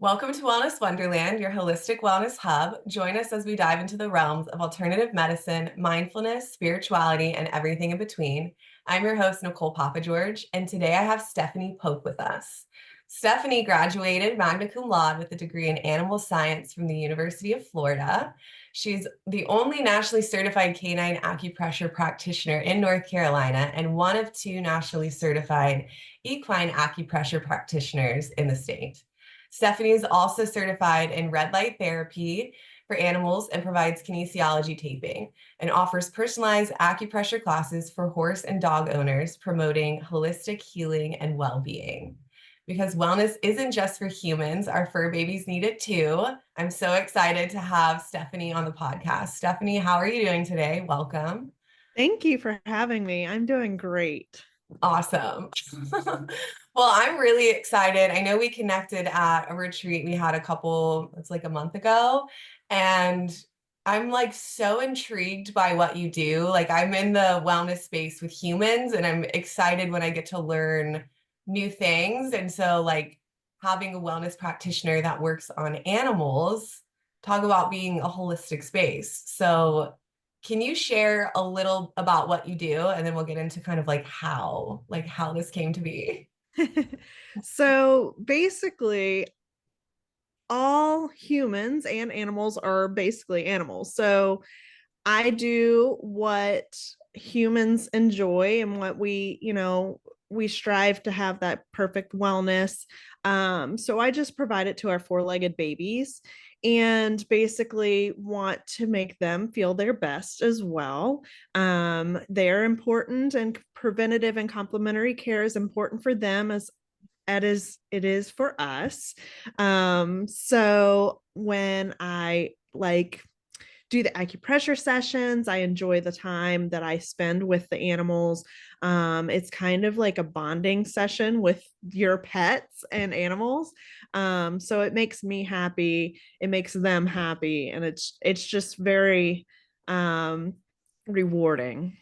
Welcome to Wellness Wonderland, your holistic wellness hub. Join us as we dive into the realms of alternative medicine, mindfulness, spirituality, and everything in between. I'm your host, Nicole Papageorge, and today I have Stephanie Pope with us. Stephanie graduated magna cum laude with a degree in animal science from the University of Florida. She's the only nationally certified canine acupressure practitioner in North Carolina and one of two nationally certified equine acupressure practitioners in the state. Stephanie is also certified in red light therapy for animals and provides kinesiology taping and offers personalized acupressure classes for horse and dog owners, promoting holistic healing and well-being. Because wellness isn't just for humans, our fur babies need it too. I'm so excited to have Stephanie on the podcast. Stephanie, how are you doing today? Welcome. Thank you for having me. I'm doing great. Awesome. Well, I'm really excited. I know we connected at a retreat we had it's like a month ago, and I'm like so intrigued by what you do. Like I'm in the wellness space with humans, and I'm excited when I get to learn new things. And so like having a wellness practitioner that works on animals, talk about being a holistic space. So can you share a little about what you do, and then we'll get into kind of like how this came to be? So basically, all humans and animals are basically animals. So I do what humans enjoy and what we strive to have that perfect wellness. So I just provide it to our four-legged babies and basically want to make them feel their best as well. They're important, and preventative and complementary care is important for them as it is for us. So when I do the acupressure sessions, I enjoy the time that I spend with the animals. It's kind of like a bonding session with your pets and animals. So it makes me happy, it makes them happy, and it's just very rewarding.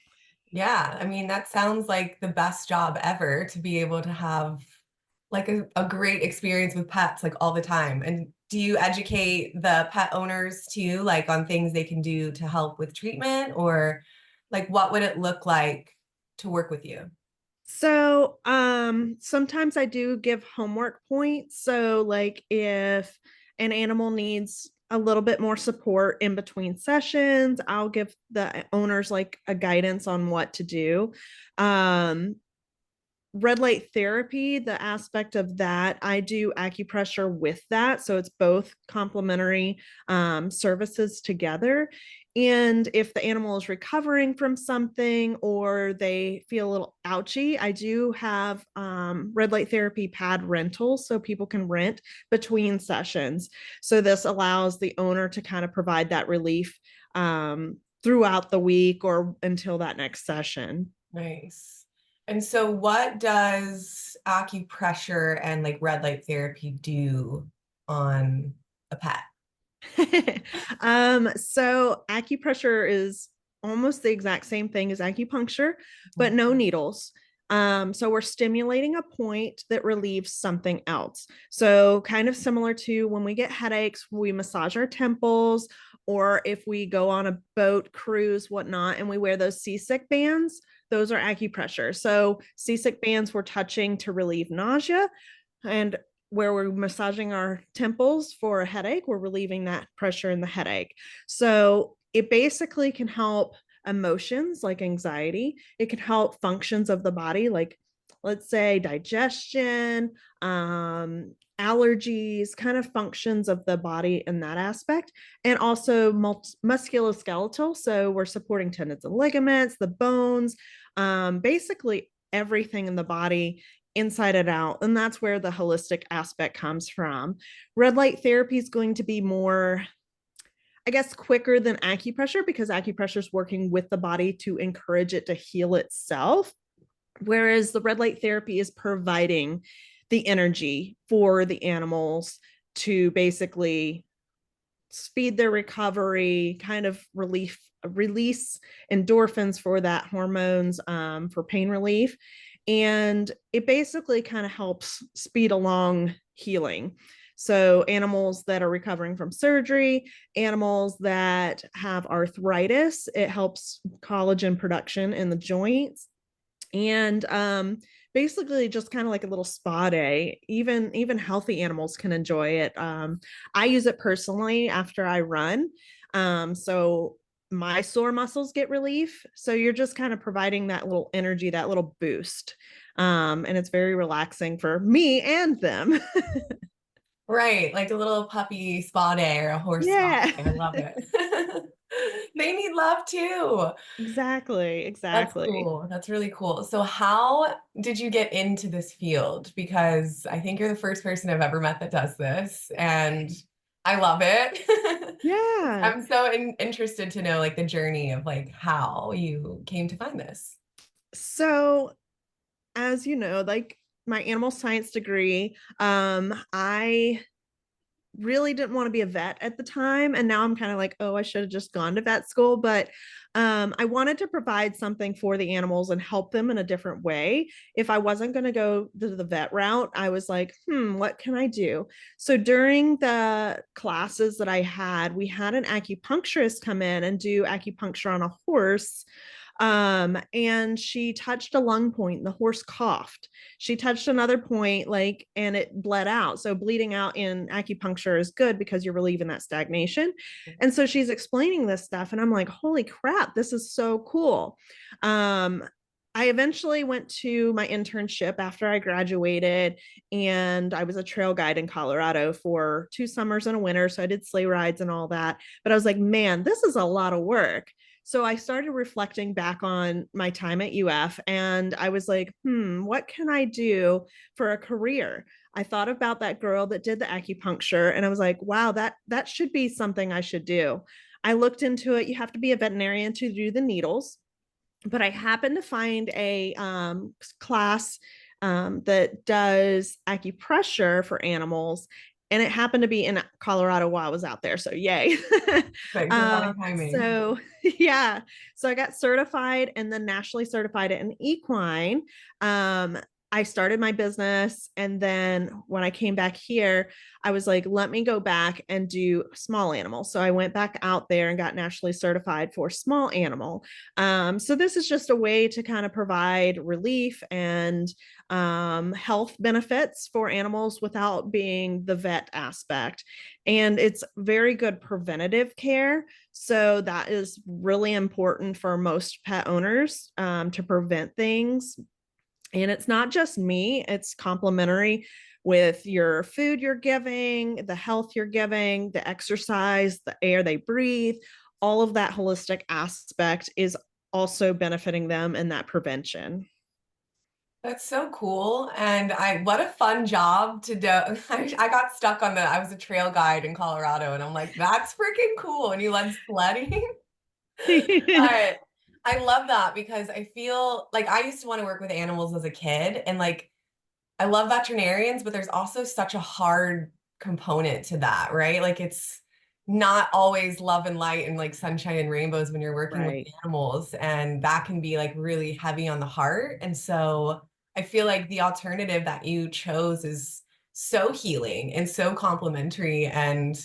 Yeah, I mean, that sounds like the best job ever to be able to have like a great experience with pets like all the time. And do you educate the pet owners too, like on things they can do to help with treatment, or like what would it look like to work with you? So, sometimes I do give homework points. So, like if an animal needs a little bit more support in between sessions, I'll give the owners like a guidance on what to do. Um, Red light therapy, the aspect of that, I do acupressure with that. So it's both complementary services together. And if the animal is recovering from something or they feel a little ouchy, I do have red light therapy pad rentals so people can rent between sessions. So this allows the owner to kind of provide that relief throughout the week or until that next session. Nice. And so what does acupressure and like red light therapy do on a pet? So acupressure is almost the exact same thing as acupuncture, but no needles. So we're stimulating a point that relieves something else. So kind of similar to when we get headaches, we massage our temples, or if we go on a boat cruise, whatnot, and we wear those seasick bands, those are acupressure. So seasick bands we're touching to relieve nausea, and where we're massaging our temples for a headache, we're relieving that pressure in the headache. So it basically can help emotions like anxiety. It can help functions of the body, like let's say digestion, allergies, kind of functions of the body in that aspect, and also musculoskeletal. So we're supporting tendons and ligaments, the bones, basically everything in the body inside and out. And that's where the holistic aspect comes from. Red light therapy is going to be more, I guess, quicker than acupressure because acupressure is working with the body to encourage it to heal itself. Whereas the red light therapy is providing the energy for the animals to basically speed their recovery, kind of release endorphins for that hormones for pain relief. And it basically kind of helps speed along healing. So animals that are recovering from surgery, animals that have arthritis, it helps collagen production in the joints. And basically just kind of like a little spa day. Even healthy animals can enjoy it. I use it personally after I run. So my sore muscles get relief. So you're just kind of providing that little energy, that little boost. And it's very relaxing for me and them. Right, like a little puppy spa day or a horse spa Yeah. day. I love it. They need love too. Exactly, That's exactly. cool. That's really cool. So how did you get into this field? Because I think you're the first person I've ever met that does this, and I love it. Yeah. I'm so interested to know like the journey of like how you came to find this. So as you know, like my animal science degree, I really didn't want to be a vet at the time. And now I'm kind of like, oh, I should have just gone to vet school. But I wanted to provide something for the animals and help them in a different way. If I wasn't going to go the vet route, I was like, what can I do? So during the classes that I had, we had an acupuncturist come in and do acupuncture on a horse. And she touched a lung point and the horse coughed. She touched another point, like, and it bled out. So bleeding out in acupuncture is good because you're relieving that stagnation. And so she's explaining this stuff and I'm like, holy crap, this is so cool. um I eventually went to my internship after I graduated, and I was a trail guide in Colorado for 2 summers and a winter. So I did sleigh rides and all that. But I was like, man, this is a lot of work. So I started reflecting back on my time at UF, and I was like, what can I do for a career? I thought about that girl that did the acupuncture and I was like, wow, that should be something I should do. I looked into it. You have to be a veterinarian to do the needles, but I happened to find a class that does acupressure for animals. And it happened to be in Colorado while I was out there. So, yay. Like divine timing. So, yeah. So, I got certified and then nationally certified in equine. Um, I started my business. And then when I came back here, I was like, let me go back and do small animals. So, I went back out there and got nationally certified for small animal. So this is just a way to kind of provide relief and health benefits for animals without being the vet aspect. And it's very good preventative care. So that is really important for most pet owners, to prevent things. And it's not just me, it's complementary with your food you're giving, the health you're giving, the exercise, the air they breathe. All of that holistic aspect is also benefiting them in that prevention. That's so cool. And what a fun job to do. I got stuck on I was a trail guide in Colorado and I'm like, that's freaking cool. And you led sledding. But I love that because I feel like I used to want to work with animals as a kid and like I love veterinarians, but there's also such a hard component to that, right? Like it's not always love and light and like sunshine and rainbows when you're working with Right. animals, and that can be like really heavy on the heart. And so I feel like the alternative that you chose is so healing and so complimentary, and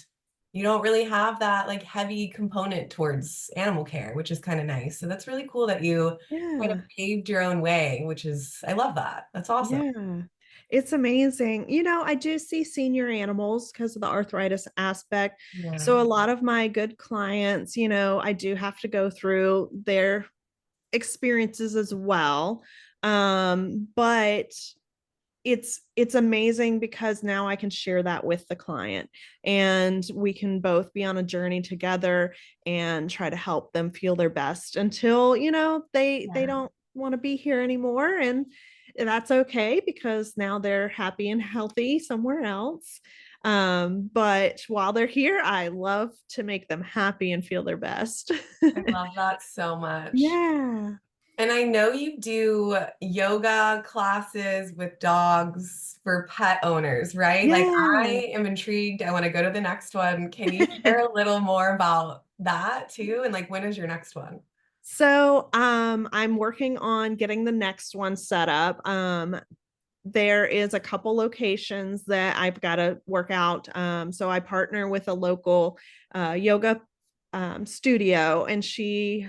you don't really have that like heavy component towards animal care, which is kind of nice. So that's really cool that you kind of Yeah. paved your own way, which is, I love that. That's awesome. Yeah. It's amazing. I do see senior animals because of the arthritis aspect. Yeah. So a lot of my good clients, I do have to go through their experiences as well. But it's amazing because now I can share that with the client and we can both be on a journey together and try to help them feel their best until, they Yeah. don't want to be here anymore, and that's okay because now they're happy and healthy somewhere else. But while they're here, I love to make them happy and feel their best. I love that so much. Yeah. And I know you do yoga classes with dogs for pet owners, right? Like Yeah. I am intrigued. I want to go to the next one. Can you share a little more about that too? And like when is your next one? So I'm working on getting the next one set up. there is a couple locations that I've got to work out. So I partner with a local yoga studio, and she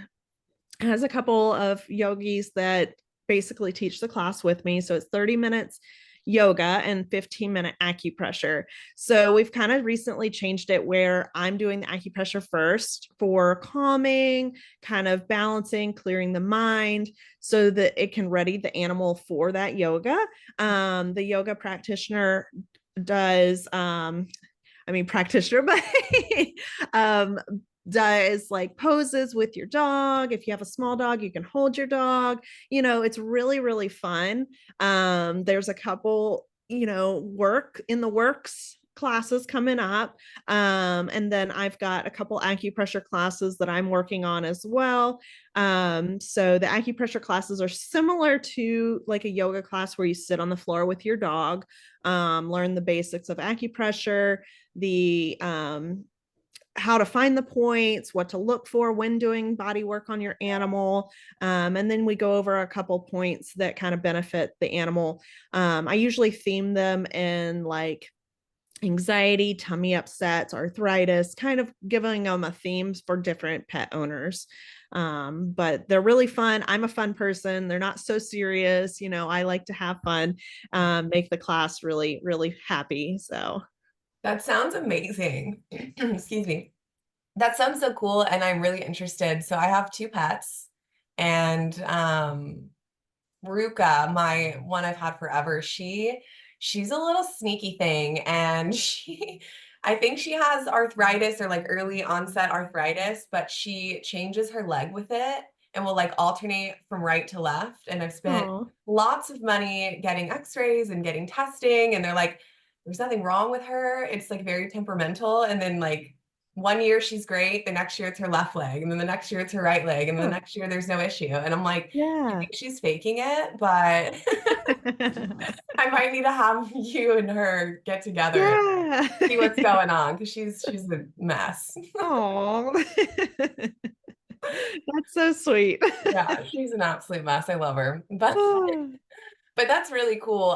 has a couple of yogis that basically teach the class with me. So it's 30 minutes yoga and 15-minute acupressure. So we've kind of recently changed it where I'm doing the acupressure first for calming, kind of balancing, clearing the mind so that it can ready the animal for that yoga. The yoga practitioner does practitioner, but um, does like poses with your dog. If you have a small dog, you can hold your dog. It's really, really fun. There's a couple, work in the works classes coming up. And then I've got a couple acupressure classes that I'm working on as well. So the acupressure classes are similar to like a yoga class where you sit on the floor with your dog, learn the basics of acupressure, the how to find the points, what to look for when doing body work on your animal. And then we go over a couple points that kind of benefit the animal. I usually theme them in like anxiety, tummy upsets, arthritis, kind of giving them a themes for different pet owners. But they're really fun. I'm a fun person. They're not so serious. I like to have fun, make the class really, really happy. So That sounds amazing. Excuse me. That sounds so cool, and I'm really interested. So I have two pets, and Ruka, my one I've had forever, she's a little sneaky thing, and I think she has arthritis or like early onset arthritis, but she changes her leg with it and will like alternate from right to left. And I've spent oh lots of money getting x-rays and getting testing, and they're like, there's nothing wrong with her. It's like very temperamental. And then like one year she's great, the next year it's her left leg, and then the next year it's her right leg, and then the oh next year there's no issue. And I'm like, I yeah. think she's faking it, but I might need to have you and her get together and Yeah. see what's going on because she's a mess. Oh, that's so sweet. Yeah, she's an absolute mess. I love her. But that's really cool.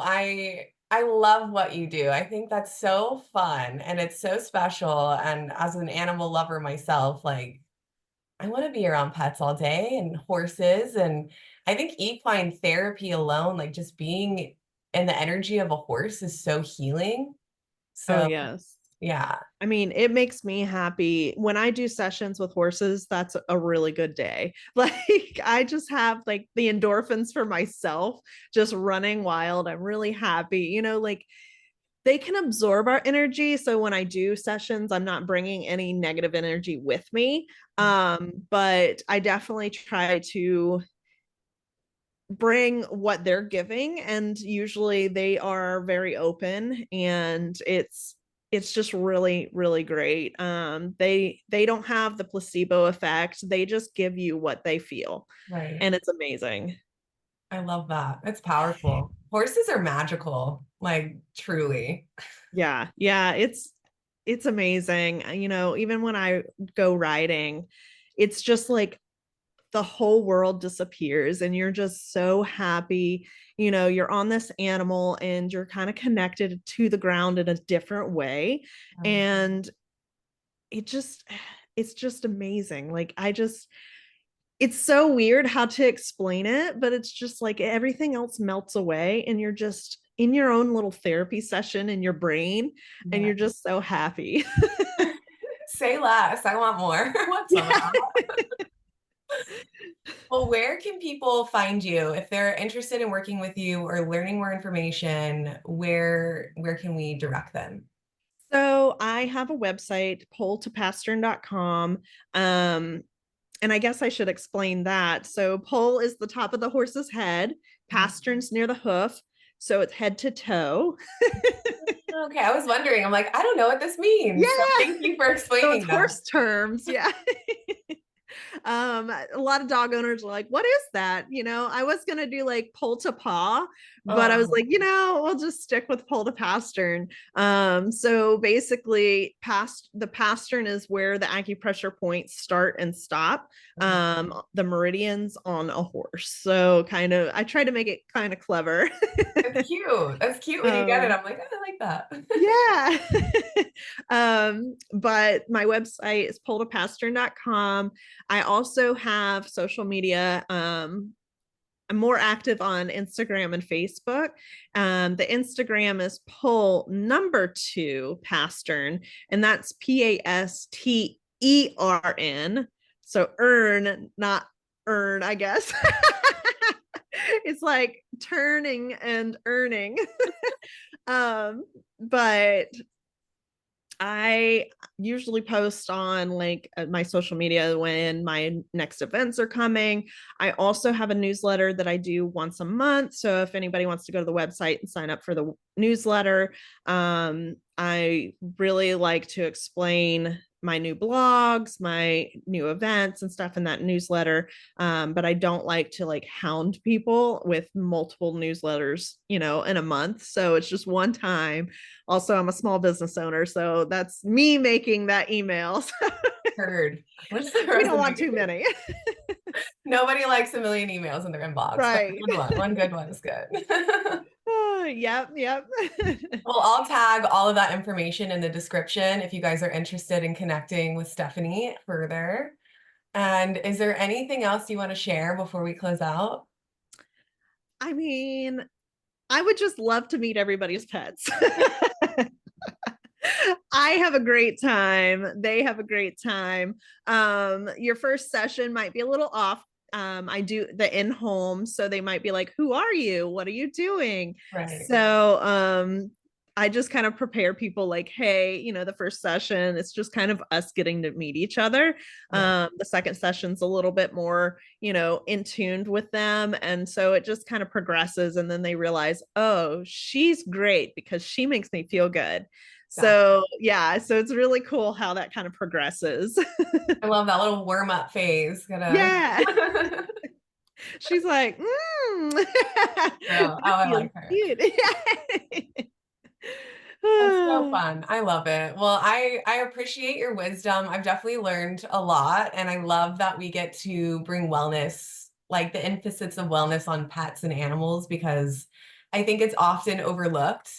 I love what you do. I think that's so fun and it's so special. And as an animal lover myself, like I want to be around pets all day and horses. And I think equine therapy alone, like just being in the energy of a horse is so healing. Oh, So yes. yeah, I mean, it makes me happy when I do sessions with horses. That's a really good day. Like, I just have like the endorphins for myself just running wild. I'm really happy. Like they can absorb our energy. So when I do sessions, I'm not bringing any negative energy with me. But I definitely try to bring what they're giving, and usually they are very open, and it's just really, really great. They don't have the placebo effect. They just give you what they feel, right. and it's amazing. I love that. It's powerful. Horses are magical, like truly. Yeah, yeah, it's amazing. Even when I go riding, it's just like the whole world disappears and you're just so happy. You're on this animal and you're kind of connected to the ground in a different way. Right. And it just it's just amazing. Like it's so weird how to explain it, but it's just like everything else melts away and you're just in your own little therapy session in your brain, and Yeah. you're just so happy. Say less. I want more. I want some of Yeah. that. Well, where can people find you if they're interested in working with you or learning more information? Where can we direct them? So I have a website, poletopastern.com. And I guess I should explain that. So pole is the top of the horse's head, pastern's near the hoof. So it's head to toe. Okay, I was wondering. I'm like, I don't know what this means. So Yeah. thank you for So it's explaining that. horse terms. Yeah. A lot of dog owners are like, what is that? I was going to do like pull to paw, but I was Oh, like, we'll just stick with pull to pastern. So basically the pastern is where the acupressure points start and stop, the meridians on a horse. So kind of, I try to make it kind of clever. it's cute. That's cute when you get it. um, I'm like, oh, I like that. yeah. But my website is pulltopastern.com. I also have social media. I'm more active on Instagram and Facebook. The Instagram is pull number 2 pastern, and that's PASTERN. So earn, not earn, I guess. It's like turning and earning. But I usually post on like my social media when my next events are coming. I also have a newsletter that I do once a month. So if anybody wants to go to the website and sign up for the newsletter, I really like to explain my new blogs, my new events and stuff in that newsletter. But I don't like to like hound people with multiple newsletters, in a month. So it's just one time. Also, I'm a small business owner, so that's me making that email. Heard. What's the We don't resume? want too many. Nobody likes a million emails in their inbox, but Right. one. One good one is good. Yep, yep. Well, I'll tag all of that information in the description if you guys are interested in connecting with Stephanie further. And is there anything else you want to share before we close out? I mean, I would just love to meet everybody's pets. I have a great time. They have a great time. Your first session might be a little off. I do the in-home, so they might be like, "Who are you? What are you doing?" Right. So, I just kind of prepare people like, "Hey, the first session, it's just kind of us getting to meet each other. Yeah. The second session's a little bit more, in tuned with them, and so it just kind of progresses, and then they realize, oh, she's great because she makes me feel good. Exactly. So yeah, so it's really cool how that kind of progresses. I love that little warm up phase. Gonna. Yeah. She's like, Girl. Oh, that I feels like her. good. That's so fun. I love it. Well, I appreciate your wisdom. I've definitely learned a lot, and I love that we get to bring wellness, like the emphasis of wellness on pets and animals, because I think it's often overlooked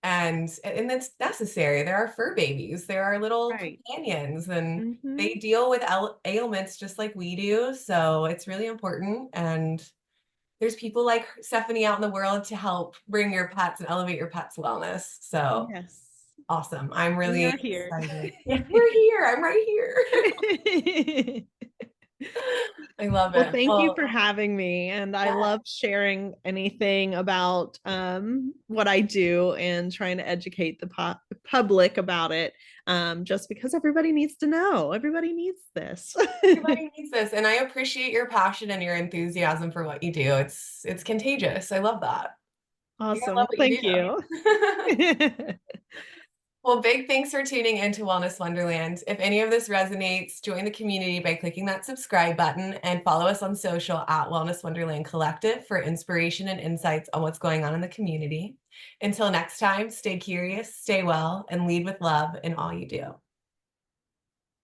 and it's necessary. There are fur babies, there are little Right. companions, and they Hmm. deal with ailments just like we do. So it's really important. And there's people like Stephanie out in the world to help bring your pets and elevate your pets' wellness. So Yes. awesome. I'm We really are here. excited. Yeah, we're here. I'm right here. I love Well, it. thank you for Well, having me. And I yeah, love sharing anything about what I do and trying to educate the public about it, just because everybody needs to know. Everybody needs this. everybody needs this. And I appreciate your passion and your enthusiasm for what you do. It's contagious. I love that. You gotta Awesome. love what you Thank you. do. Well, big thanks for tuning into Wellness Wonderland. If any of this resonates, join the community by clicking that subscribe button and follow us on social at Wellness Wonderland Collective for inspiration and insights on what's going on in the community. Until next time, stay curious, stay well, and lead with love in all you do.